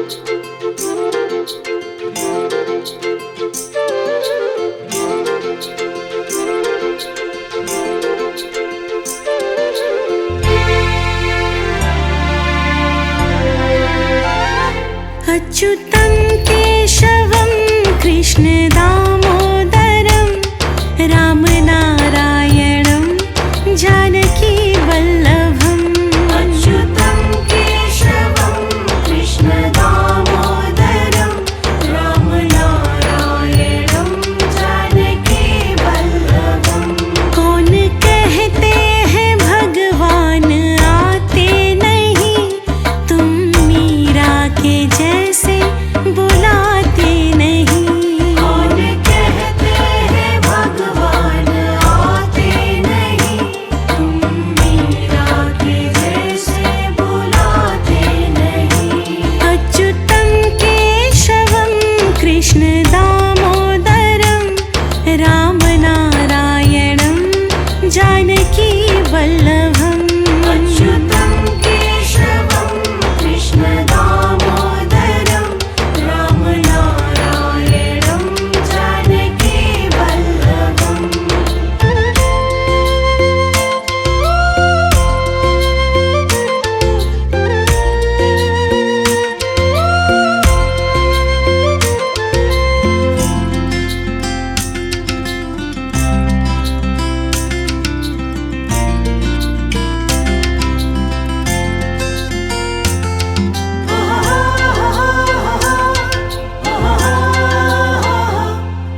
अच्युतं केशवं कृष्ण दामोदरं रामनारायणं जानकी वल्लभम्। अच्युतं केशवं कृष्ण दामोदरं रामनारायणं जानकी वल्लभम्। कौन कहते हैं भगवान आते नहीं, तुम मीरा के जैसे बुलाते नहीं। कौन कहते हैं भगवान आते नहीं, तुम मीरा के जैसे बुलाते नहीं। अच्युतं केशवं कृष्ण दामोदरं रामनारायणं जानकी वल्लभम्। अच्युतं केशवं कृष्ण दामोदरं रामनारायणं जानकी वल्लभम्।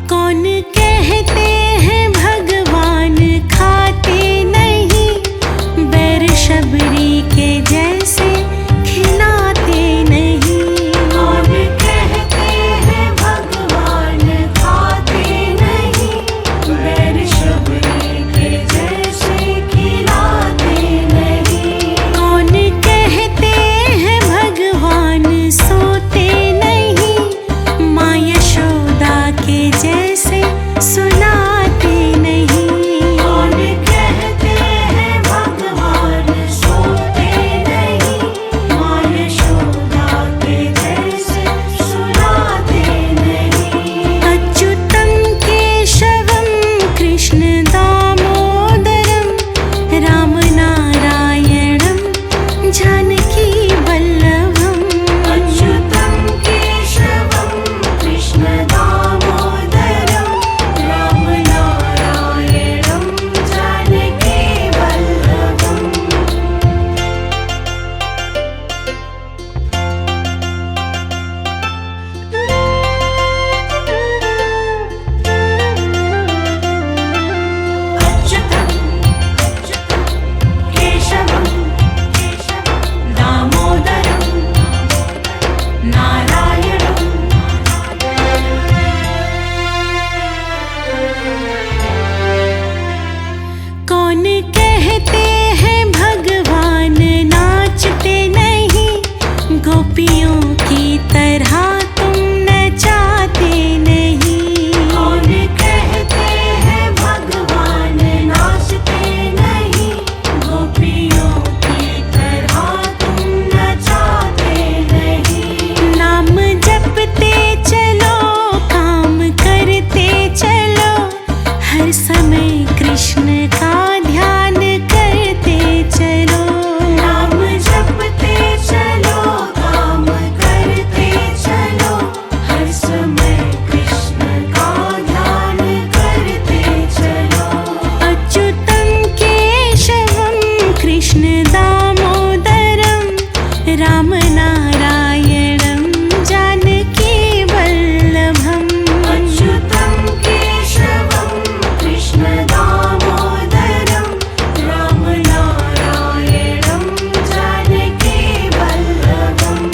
कौन कहते हैं भगवान खाते नहीं, बैर शबरी के जैसे खिलाते नहीं। कौन कहते हैं भगवान खाते नहीं, बैर शबरी के जैसे खिलाते नहीं। कौन कहते हैं भगवान सोते नहीं, माँ यशोदा के जैसे सुलाते नहीं। कौन कहते हैं भगवान सोते नहीं, माँ यशोदा के जैसे सुलाते नहीं। अच्युतं केशवं कृष्ण दामोदरं रामनारायणं जानकी वल्लभम्। अच्युतं केशवं कृष्ण दामोदरं रामनारायणं जानकी वल्लभम्। अच्युतं केशवं दामोदरं नारायणं कौन कहते हैं भगवान नाचते नहीं, गोपियों की तरह तुम नचाते नहीं। कौन कहते हैं भगवान नाचते नहीं, गोपियों की तरह तुम नचाते नहीं। नाम जपते चलो, काम करते चलो, हर समय कृष्ण का ध्यान करते चलो। नाम जपते चलो, काम करते चलो, हर समय कृष्ण का ध्यान करते चलो। अच्युतं केशवं कृष्ण दामोदरं रामनारायणं जानकी वल्लभम्। अच्युतं केशवं कृष्ण दामोदरं रामनारायणं जानकी वल्लभम्।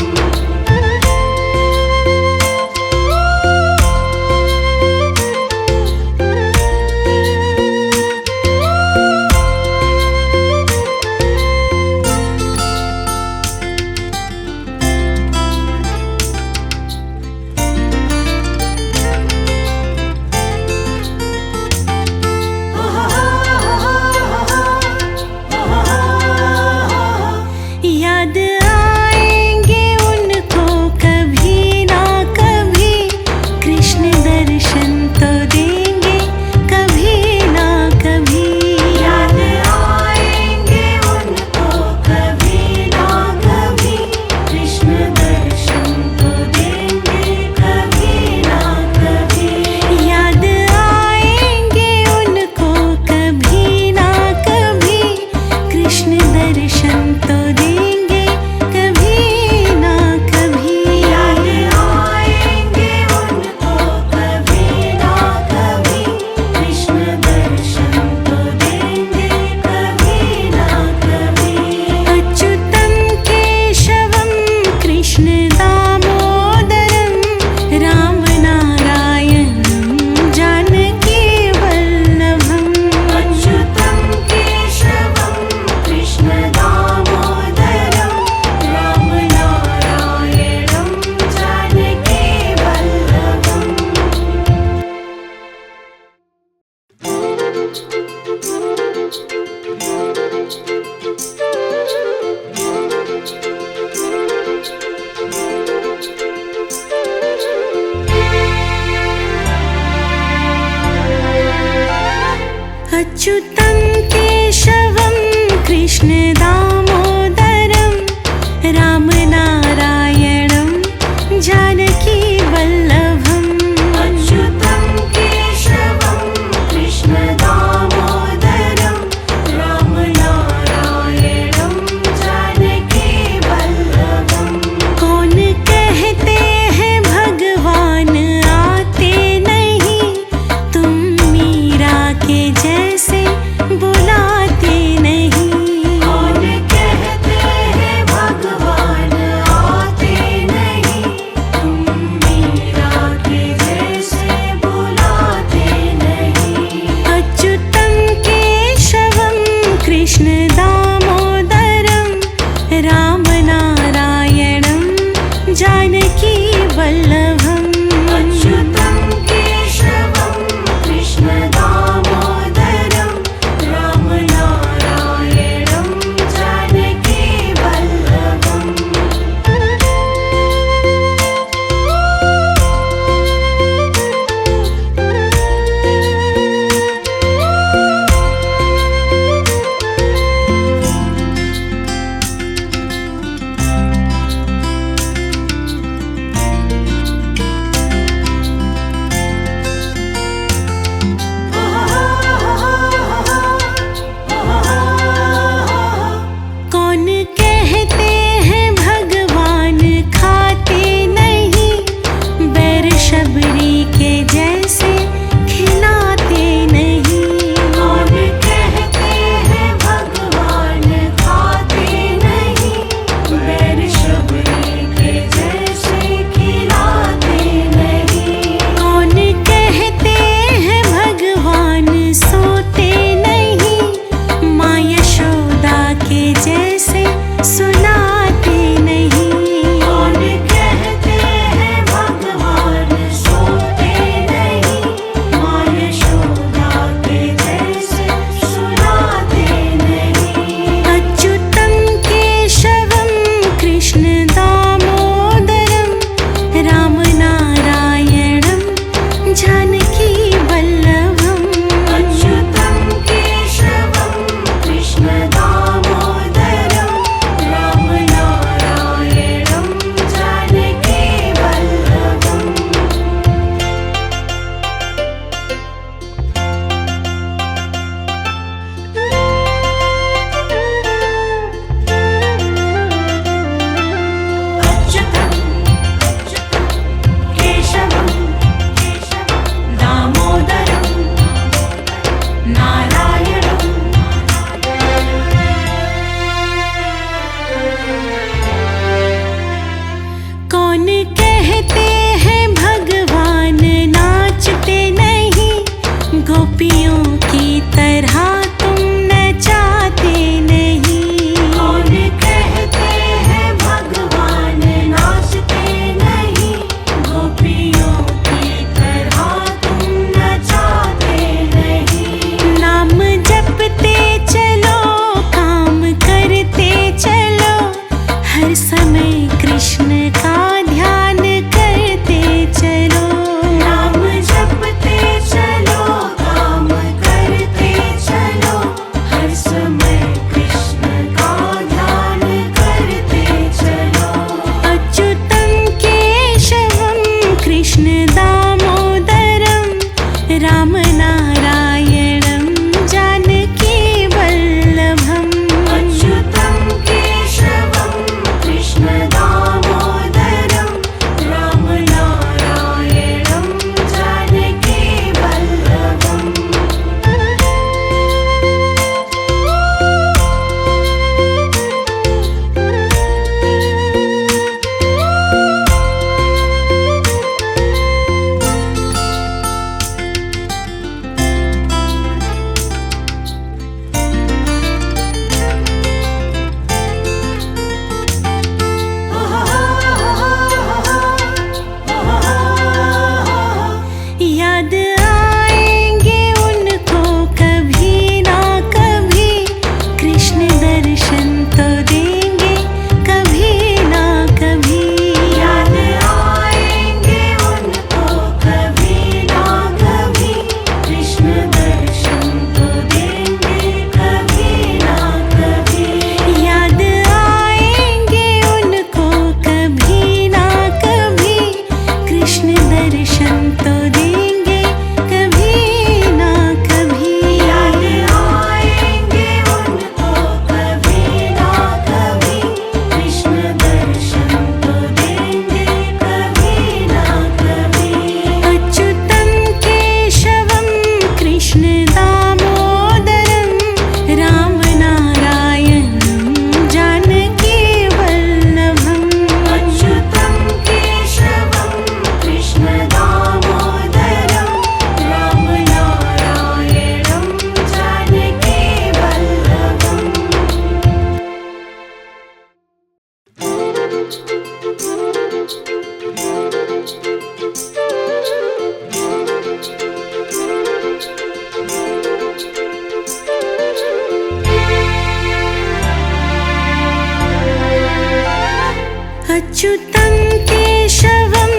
अच्युतं केशवं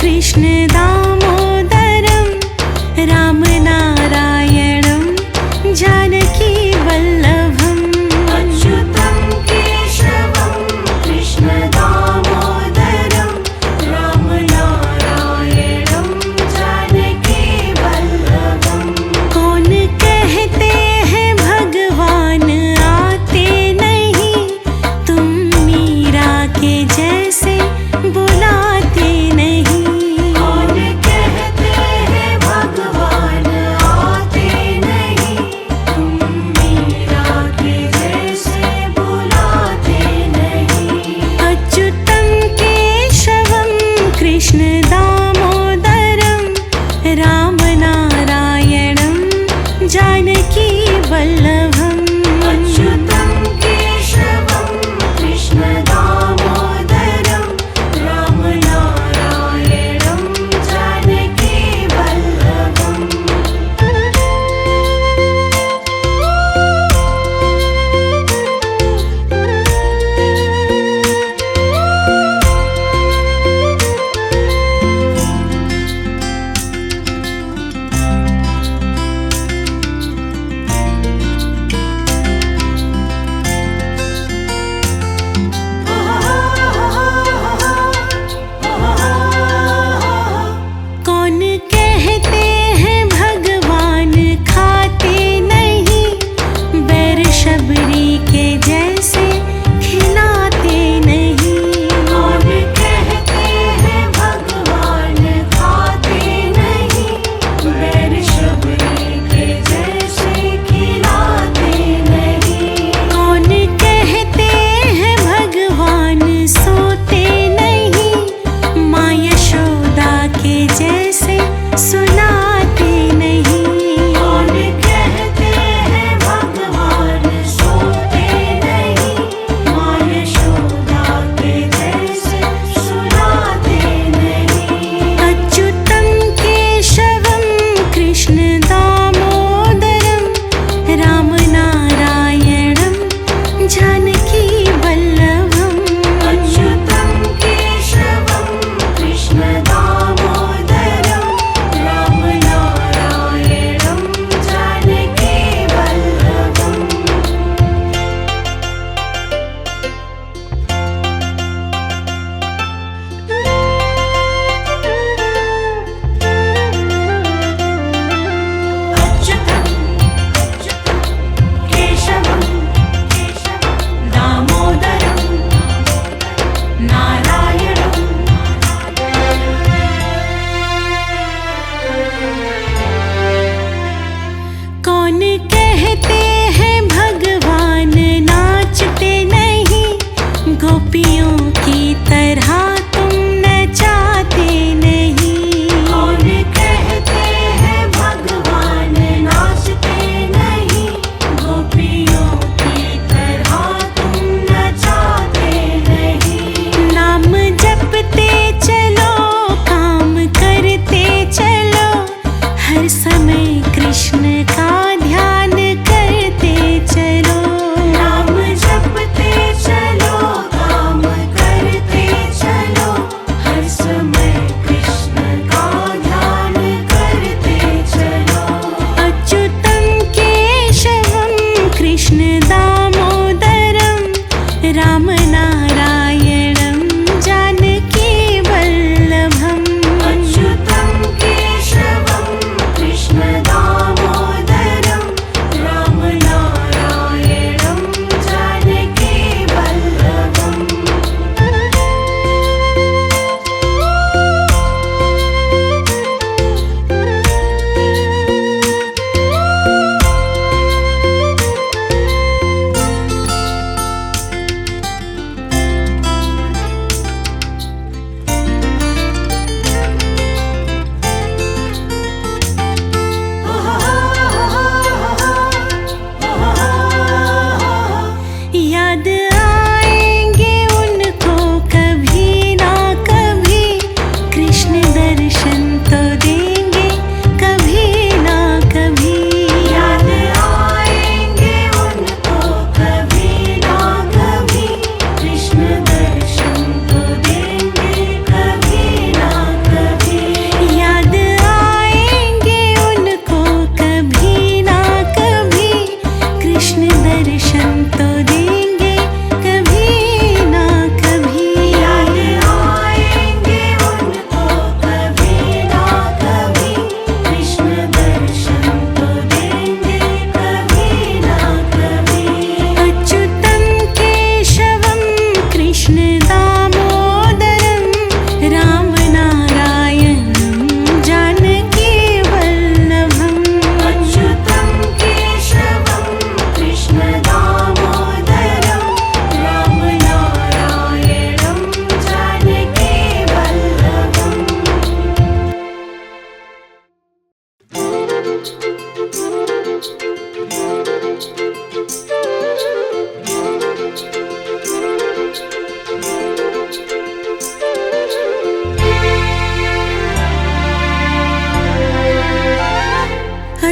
कृष्ण दामोदरं रामनारायणं जानकी वल्लभम् अच्युतं केशवं कृष्ण दामोदरं रामनारायणं जानकी वल्लभम् कौन कहते हैं भगवान आते नहीं, तुम मीरा के जैसे बुलाते नहीं। कौन कहते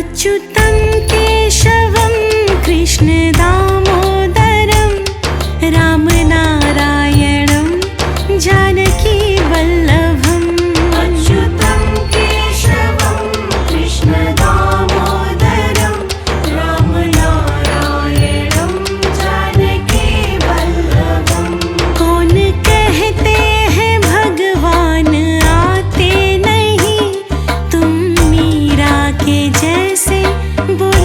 अच्युतं केशवं कृष्ण दामोदरं रामनारायणं जानकी वल्लभम् अच्युतं केशवं कृष्ण दामोदरं रामनारायणं जानकी वल्लभम् कौन कहते हैं भगवान आते नहीं, तुम मीरा के जैसे बोल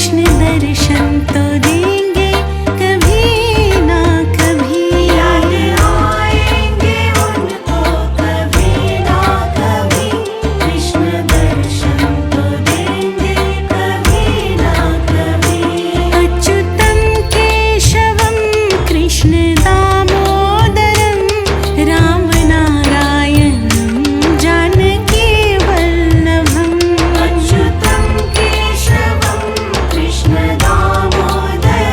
कृष्ण दर्शन तो देंगे कभी ना कभी। याद आएंगे उनको कभी ना कभी, कृष्ण दर्शन तो देंगे कभी ना कभी। अच्युतं केशवं कृष्ण दामोदरं रामनारायणं जानकी वल्लभम्। अच्युतं केशवं कृष्ण दामोदरं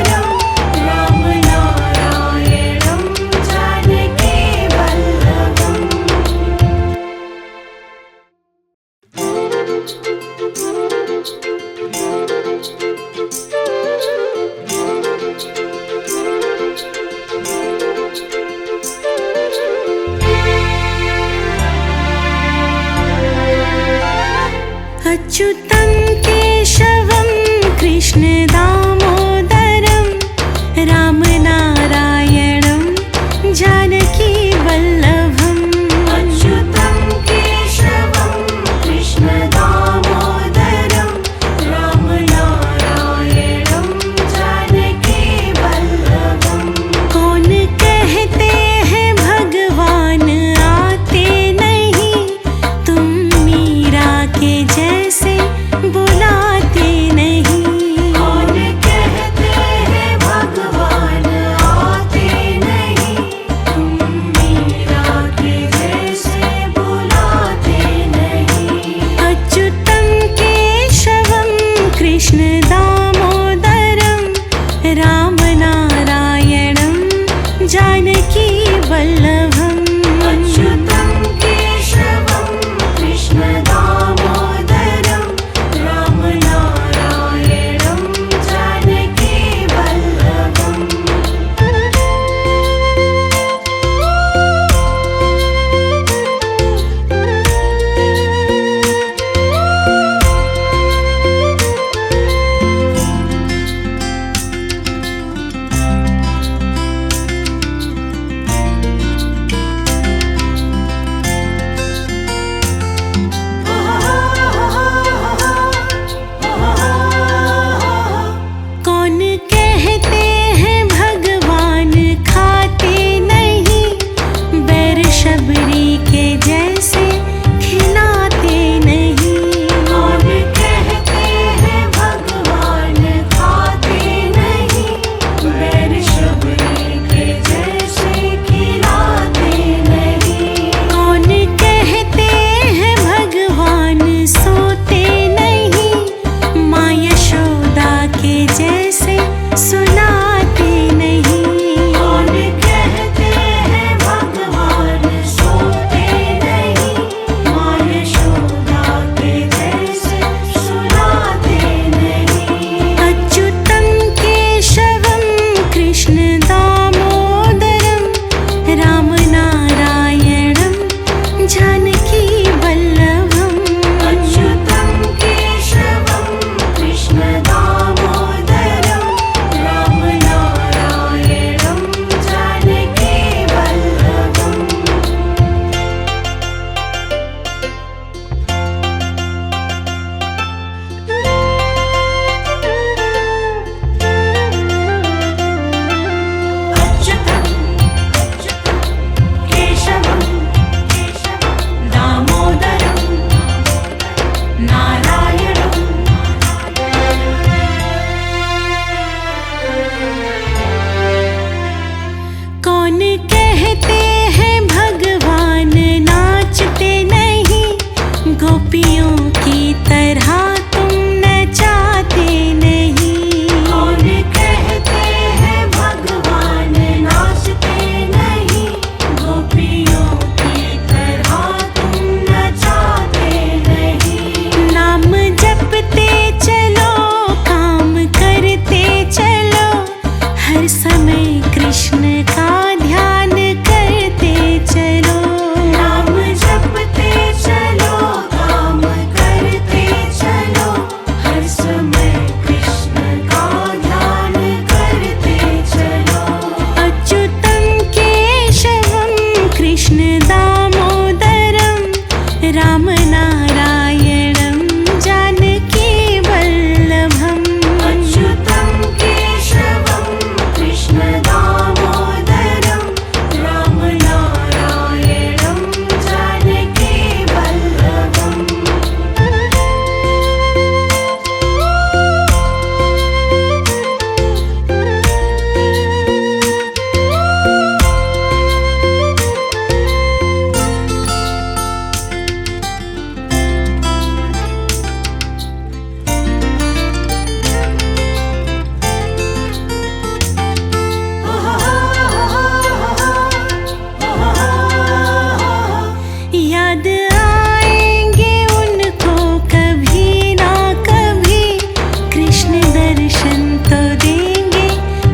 दर्शन तो देंगे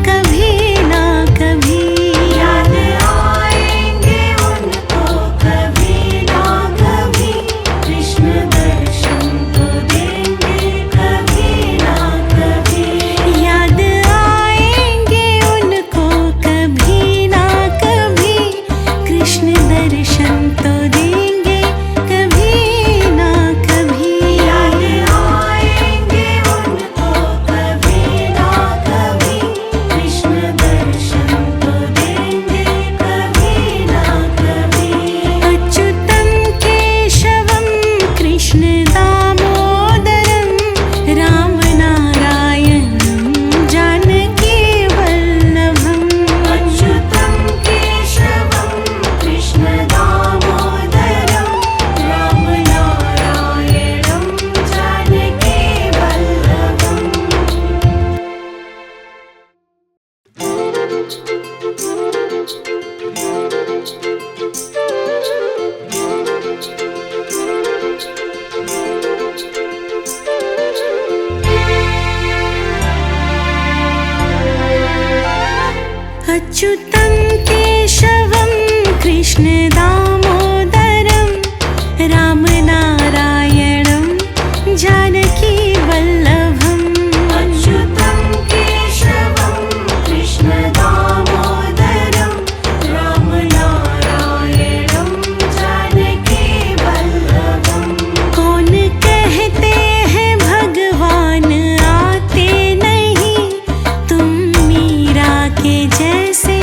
कभी ना कभी। याद आएंगे उनको कभी ना कभी, कृष्ण दर्शन तो देंगे कभी ना कभी। याद आएंगे उनको कभी ना कभी, कृष्ण दर्शन तो देंगे कभी ना कभी। याद आएंगे उनको कभी ना कभी, कृष्ण दर्शन तो देंगे कभी ना कभी। अच्युतं केशवं कृष्ण दामोदरं रामनारायणं जानकी वल्लभम्। अच्युतं केशवं कृष्ण दामोदरं रामनारायणं जानकी वल्लभम्। अच्युतं केशवं कृष्ण दामोदरं रामनारायणं जानकी वल्लभम्। अच्युतं केशवं कृष्ण दामोदरं रामनारायणं जानकी वल्लभम्। कौन कहते हैं भगवान आते नहीं, तुम मीरा के जैसे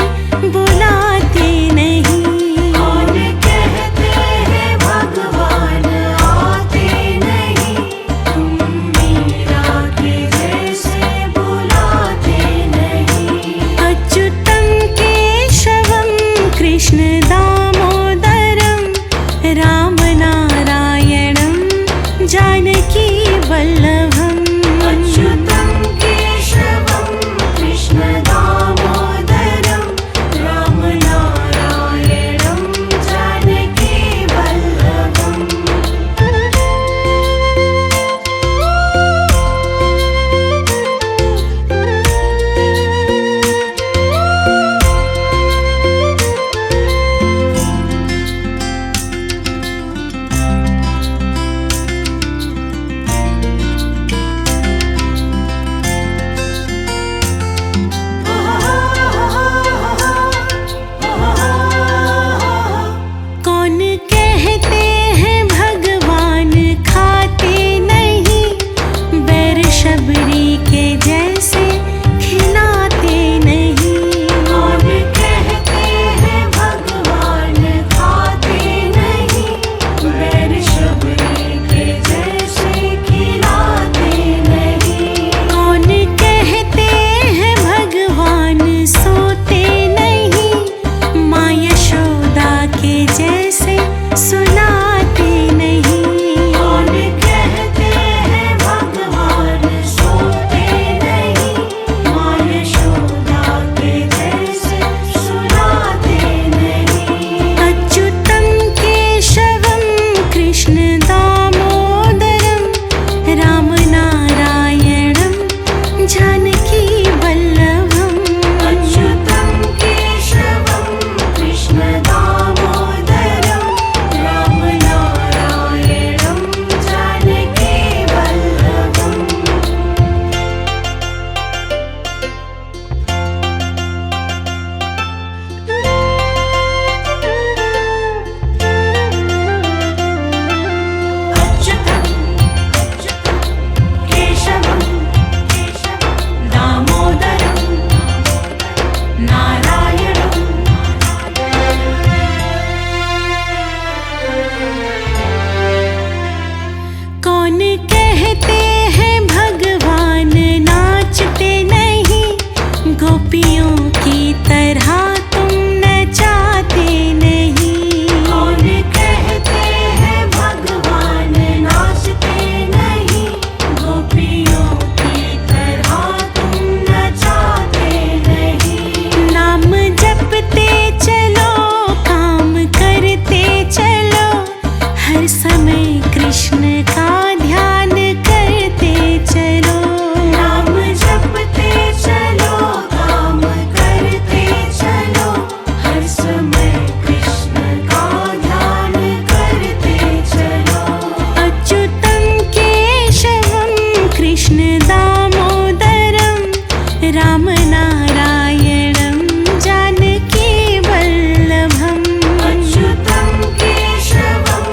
राम नारायणं जानकी वल्लभम् अच्युतं केशवं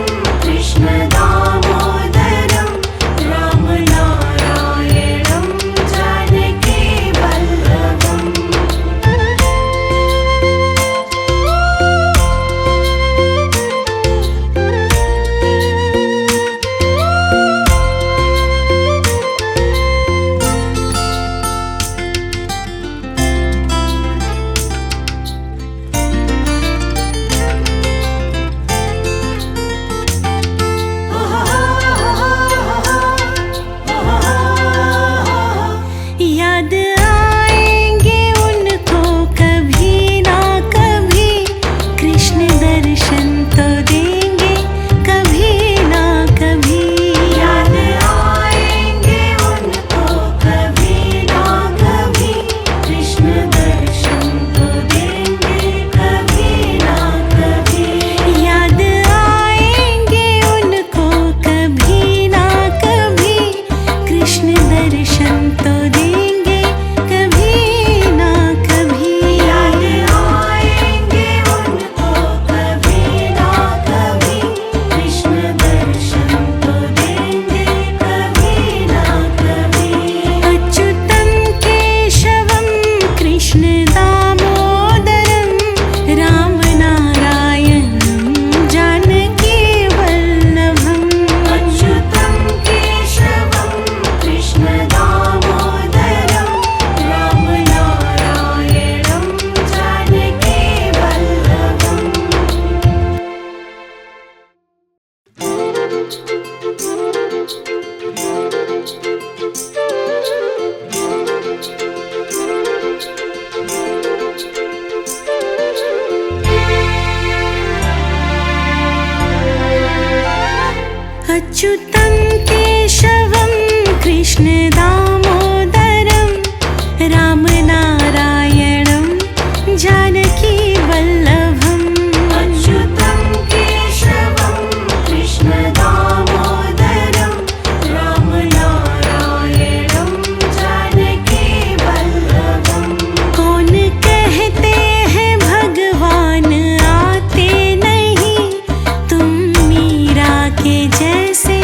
कृष्ण दामोदरं राम नारायणं जानकी वल्लभम् याद आएंगे उनको कभी ना कभी कृष्ण दर्शन तो देंगे कभी ना कभी याद आएंगे उनको कभी ना कभी कृष्ण दर्शन तो देंगे कभी ना कभी याद आएंगे उनको कभी ना कभी कृष्ण दर्शन तो देंगे कभी ना कभी याद आएंगे उनको कभी ना कभी कृष्ण दर्शन तो देंगे कभी ना कभी अच्युतं केशवं कृष्ण दामोदरं राम नारायणं जानकी वल्लभम् अच्युतं केशवं कृष्ण दामोदरं राम नारायणं जानकी वल्लभम् अच्युतं केशवं कृष्ण दामोदरं राम नारायणं जानकी वल्लभम् अच्युतं केशवं कृष्ण दामोदरं राम नारायणं जानकी वल्लभम् कौन कहते हैं भगवान आते नहीं तुम मीरा के जैसे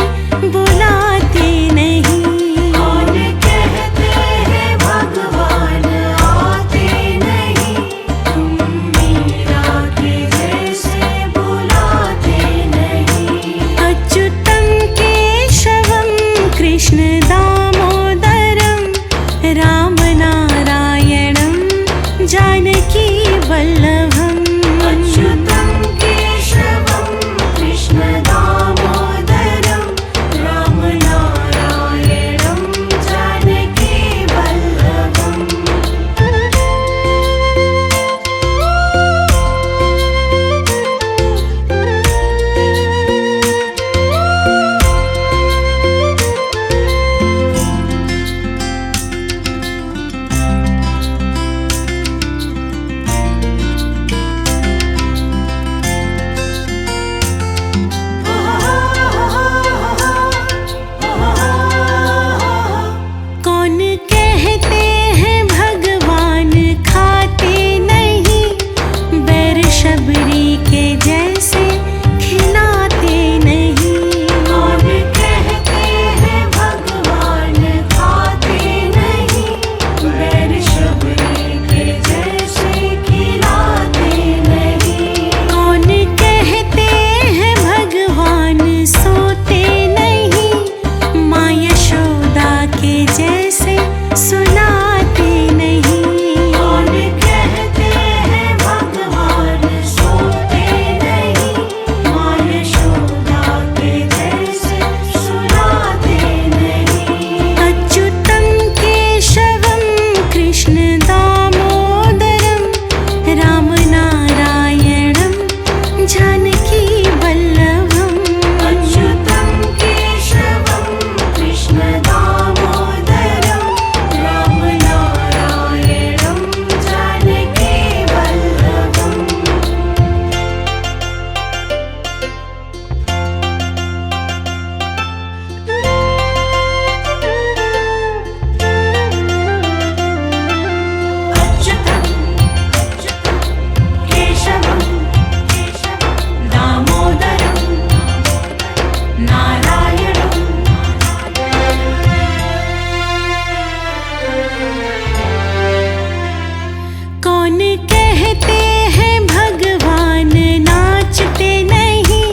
कौन कहते हैं भगवान नाचते नहीं,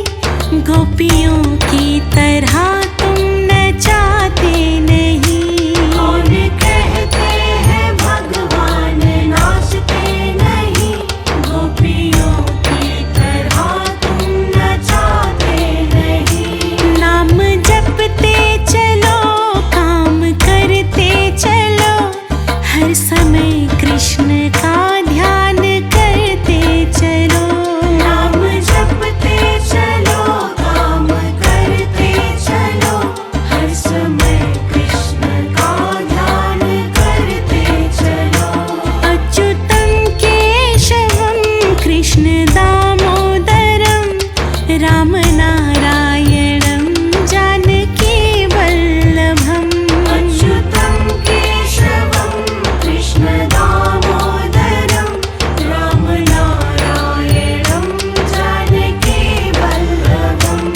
गोपियों की तरह तुम नचाते नहीं। कौन कहते हैं भगवान नाचते नहीं, गोपियों की तरह तुम नचाते नहीं। नाम जपते चलो, काम करते चलो, हर समय कृष्ण का ध्यान करते चलो। नाम जपते चलो, काम करते चलो, हर समय कृष्ण का ध्यान करते चलो। अच्युतं केशवं कृष्ण दामोदरं, राम नारायणं जानकी वल्लभम्। अच्युतं केशवं कृष्ण दामोदरं, राम नारायणं जानकी वल्लभम्।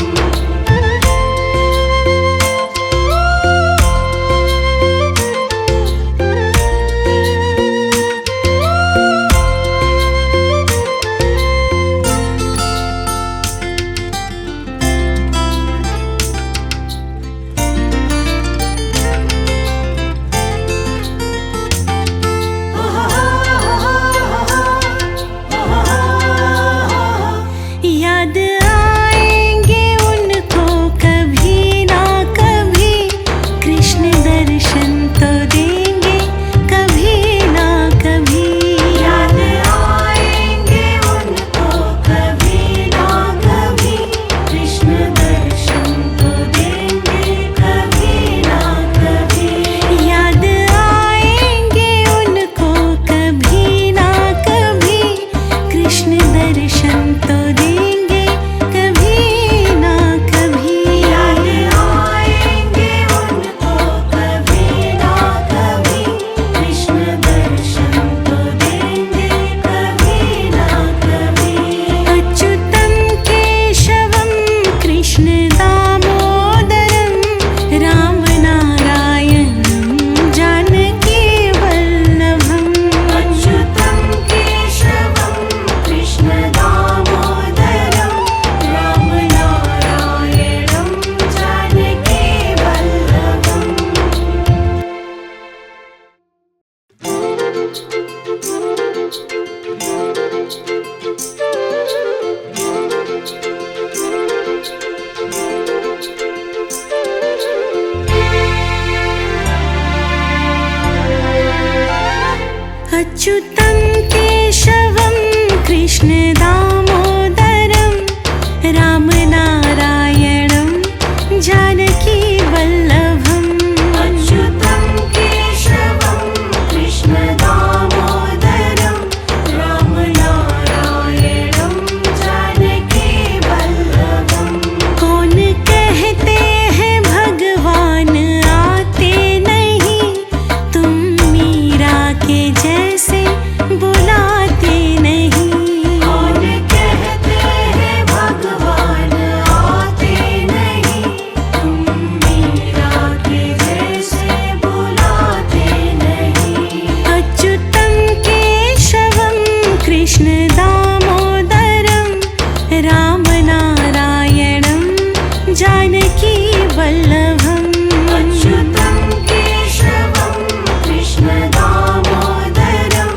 याद आएंगे उनको कभी ना कभी, कृष्ण दर्शन तो देंगे कभी ना कभी। याद आएंगे उनको कभी ना कभी, कृष्ण दर्शन तो देंगे कभी ना कभी। याद आएंगे उनको कभी ना कभी, कृष्ण दर्शन तो देंगे कभी ना कभी। याद आएंगे उनको कभी ना कभी, कृष्ण दर्शन तो देंगे कभी ना कभी। अच्युतं केशवं कृष्ण दामोदरं, राम नारायणं जानकी वल्लभम्। अच्युतं केशवं कृष्ण दामोदरं, राम नारायणं जानकी वल्लभम्। अच्युतं केशवं कृष्ण दामोदरं, राम नारायणं जानकी वल्लभम्। अच्युतं केशवं कृष्ण दामोदरं, राम नारायणं जानकी वल्लभम्। कौन कहते हैं भगवान आते नहीं, तुम मीरा के जैसे बुलाते नहीं। कौन कहते हैं भगवान आते नहीं, तुम मीरा के जैसे बुलाते नहीं। अच्युतं केशवं कृष्ण दामोदरं, राम नारायणं जानकी वल्लभम्। अच्युतं केशवं कृष्ण दामोदरं,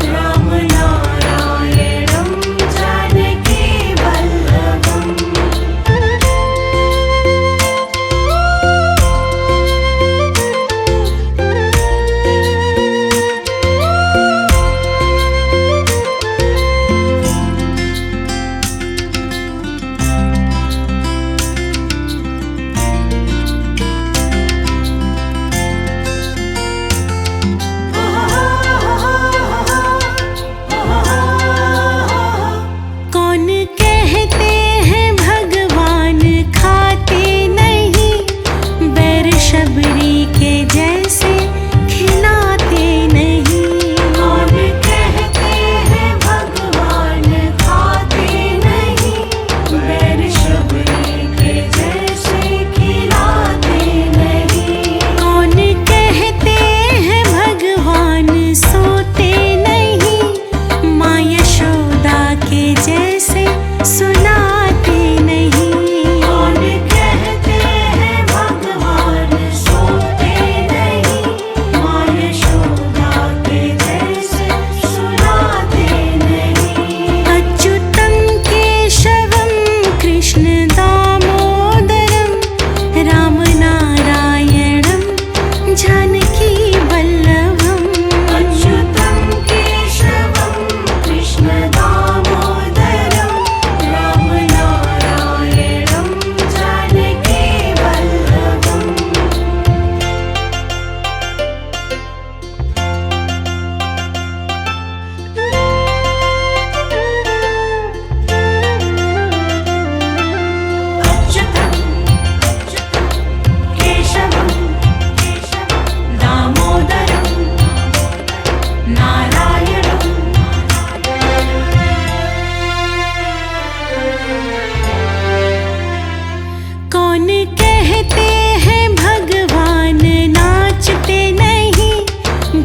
राम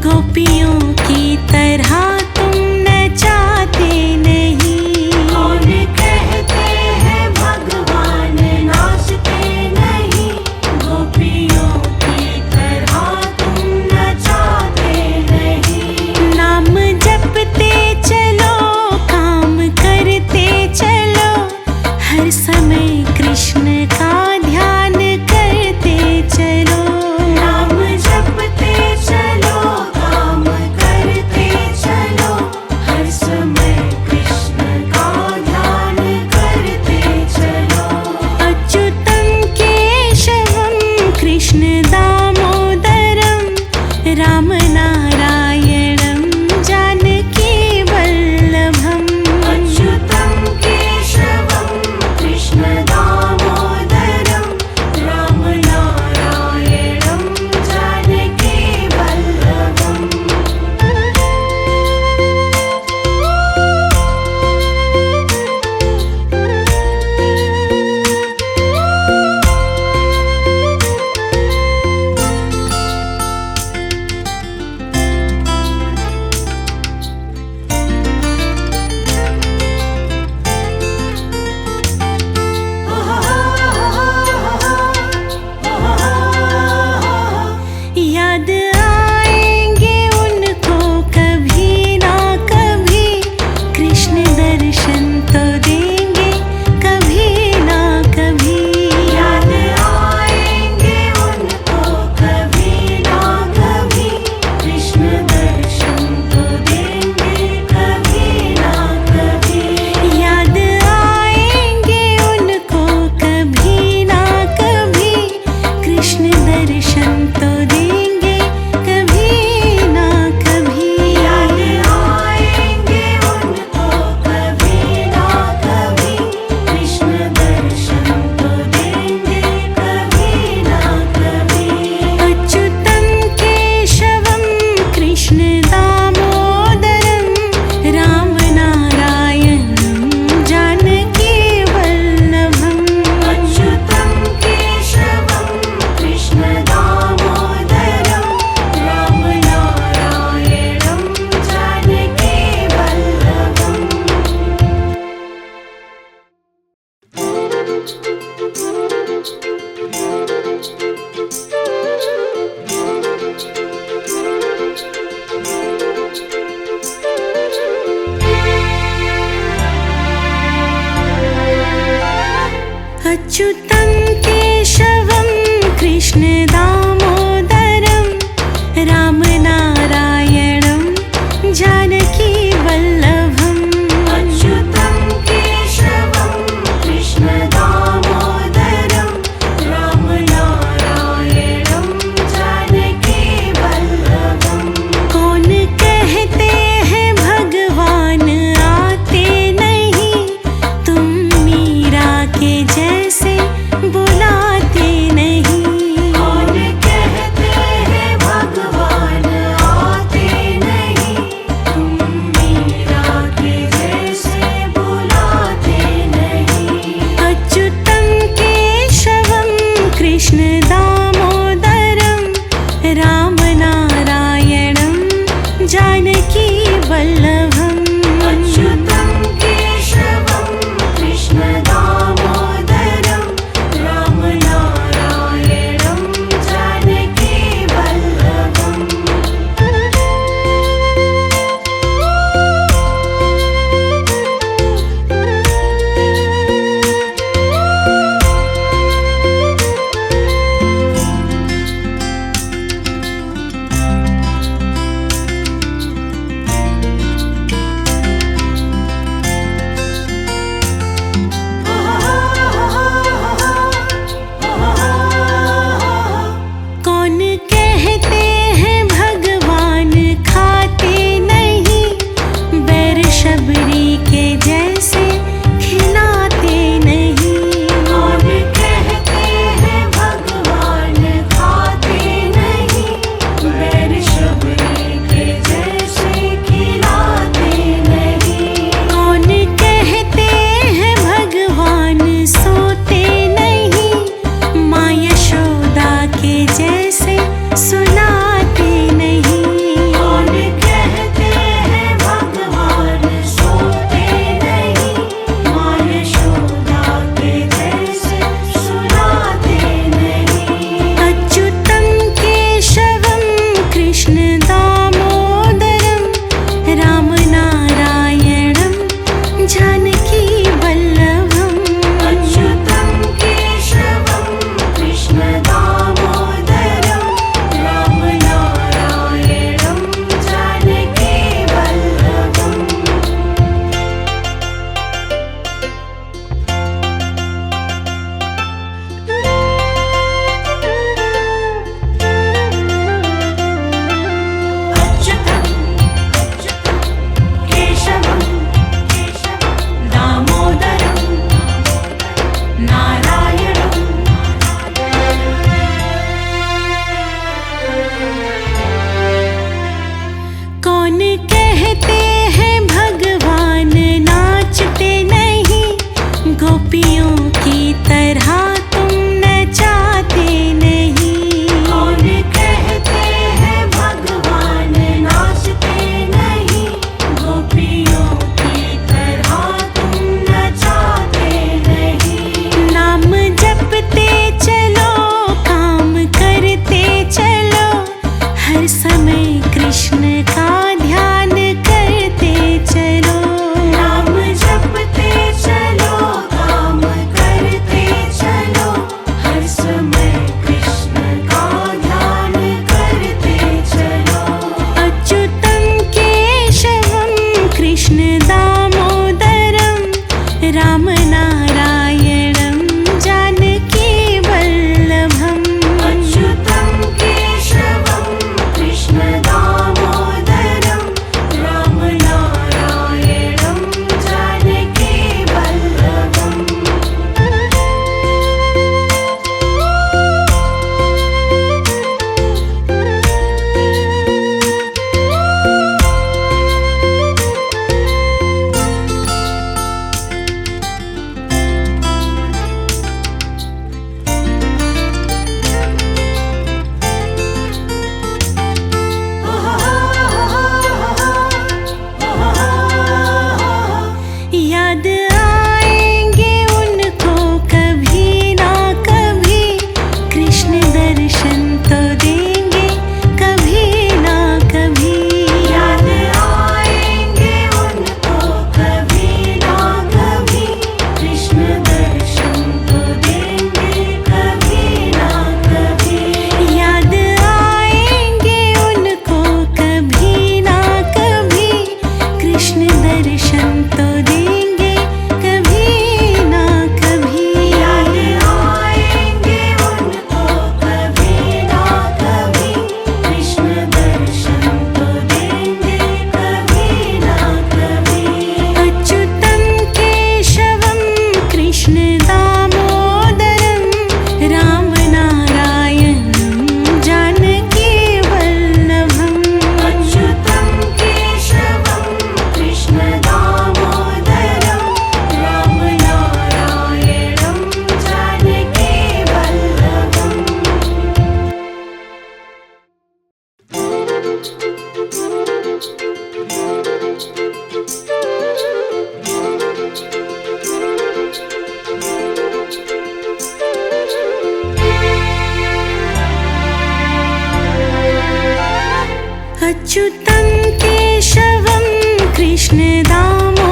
गोपियों की तरह तुम नचाते नहीं। कौन कहते हैं भगवान नाचते नहीं, गोपियों की तरह तुम नचाते नहीं। नाम जपते चलो, काम करते चलो, हर समय कृष्ण का ध्यान करते चलो। नाम जपते चलो, काम करते चलो, हर समय कृष्ण का ध्यान करते चलो। अच्युतं केशवं कृष्ण दामोदरं रामनारायणं जानकी वल्लभम्। अच्युतं केशवं कृष्ण दामोदरं रामनारायणं जानकी वल्लभम्। याद आएंगे उनको कभी ना कभी, कृष्ण दर्शन तो देंगे कभी ना कभी। याद आएंगे उनको कभी ना कभी, कृष्ण दर्शन तो देंगे कभी ना कभी। याद आएंगे उनको कभी ना कभी, कृष्ण दर्शन तो देंगे कभी ना कभी। याद आएंगे उनको कभी ना कभी, कृष्ण दर्शन तो देंगे कभी ना कभी। अच्युतं केशवं कृष्ण दामोदरं रामनारायणं जानकी वल्लभम्। अच्युतं केशवं कृष्ण दामोदरं रामनारायणं जानकी वल्लभम्। अच्युतं केशवं कृष्ण दामोदरं रामनारायणं जानकी वल्लभम्। अच्युतं केशवं कृष्ण दामोदरं रामनारायणं जानकी वल्लभम्। कौन कहते हैं भगवान आते नहीं, तुम मीरा के जैसे बुलाते नहीं। कौन कहते हैं भगवान आते नहीं, तुम मीरा के जैसे बुलाते नहीं। अच्युतं केशवं कृष्ण दामोदरं रामनारायणं जानकी वल्लभम्। अच्युतं केशवं कृष्ण दामोदरं रामनारायणं जानकी वल्लभम्। कौन कहते हैं भगवान नाचते नहीं, गोपियों की तरह तुम नचाते नहीं। कौन कहते हैं भगवान नाचते नहीं, गोपियों की तरह तुम नचाते नहीं। नाम जपते चलो, काम करते चलो, हर समय कृष्ण का ध्यान करते चलो। नाम जपते चलो, काम करते चलो, हर समय कृष्ण का ध्यान करते चलो। अच्युतं केशवं कृष्ण दामोदरं, राम नारायणं जानकी वल्लभम्। अच्युतं केशवं कृष्ण दामोदरं, राम नारायणं जानकी वल्लभम्। याद आएंगे उनको कभी ना कभी, कृष्ण दर्शन तो देंगे कभी ना कभी। याद आएंगे उनको कभी ना कभी, कृष्ण दर्शन तो देंगे कभी ना कभी। याद आएंगे उनको कभी ना कभी, कृष्ण दर्शन तो देंगे कभी ना कभी। याद आएंगे उनको कभी ना कभी, कृष्ण दर्शन तो देंगे कभी ना कभी। अच्युतं केशवं कृष्ण दामोदरं, राम नारायणं जानकी वल्लभम्। अच्युतं केशवं कृष्ण दामोदरं, राम नारायणं जानकी वल्लभम्। अच्युतं केशवं कृष्ण दामोदरं,